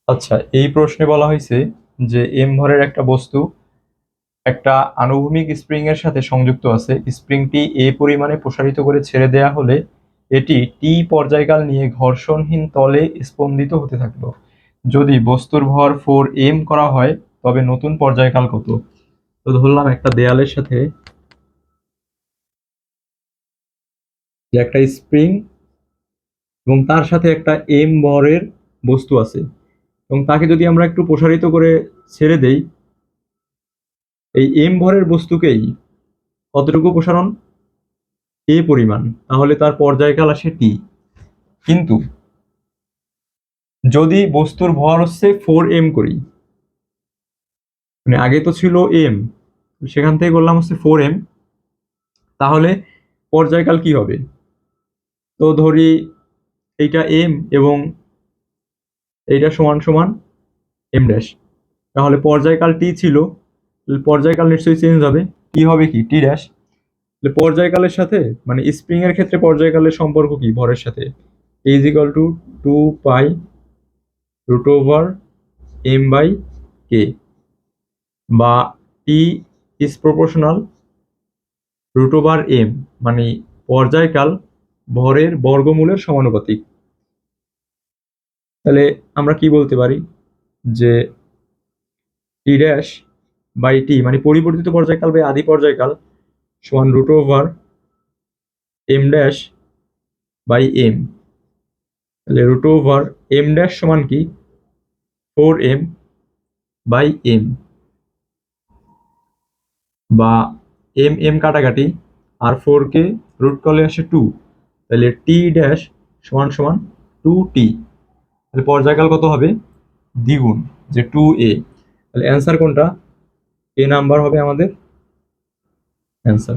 আচ্ছা, এই প্রশ্নে বলা হয়েছে যে এম ভরের একটা বস্তু একটা আনুভূমিক স্প্রিং এর সাথে সংযুক্ত আছে। স্প্রিংটি এ পরিমাণে প্রসারিত করে ছেড়ে দেয়া হলে এটি টি পর্যায়কাল নিয়ে ঘর্ষণহীন তলে স্পন্দিত হতে থাকলো। যদি বস্তুর ভর 4m করা হয় তবে নতুন পর্যায়কাল কত? তো ধরলাম একটা দেয়ালের সাথে যে একটা স্প্রিং এবং তার সাথে একটা এম ভরের বস্তু আছে, এবং তাকে যদি আমরা একটু প্রসারিত করে ছেড়ে দেই, এই এম ভরের বস্তুকেই কতটুকু প্রসারণ? এ পরিমাণ, তাহলে তার পর্যায়কাল আসে টি। কিন্তু যদি বস্তুর ভর হচ্ছে 4m করি, মানে আগে তো ছিল এম, সেখান থেকে করলাম হচ্ছে 4m, তাহলে পর্যায়কাল কি হবে? তো ধরি এইটা এম এবং এইটা সমান সমান এম ড্যাশ, তাহলে পর্যায়কাল টি ছিল, পর্যায়কাল নিশ্চয়ই চেঞ্জ হবে, টি হবে কি টি ড্যাশ। পর্যায়কালের সাথে মানে স্প্রিং এর ক্ষেত্রে পর্যায়কালের সম্পর্ক কি ভরের সাথে? Is equal to 2 pi root over M by K, বা T is proportional root over M, মানে পর্যায়কাল ভরের বর্গমূলের সমানুপাতিক। তাহলে আমরা কি বলতে পারি যে টি ড্যাশ বাই টি মানে পরিবর্তিত পর্যায়কাল বাই আদি পর্যায়কাল সমান root over M dash by M. তাহলে রুট ওভার এম ড্যাশ সমান কি 4m বাই এম, বা এম এম কাটাকাটি আর 4 কে রুট করলে আসে 2, তাহলে টি ড্যাশ সমান সমান 2t। তাহলে পর্যায়কাল কত হবে? দ্বিগুণ, যে 2a। তাহলে অ্যান্সার কোনটা? এ নাম্বার হবে আমাদের অ্যান্সার।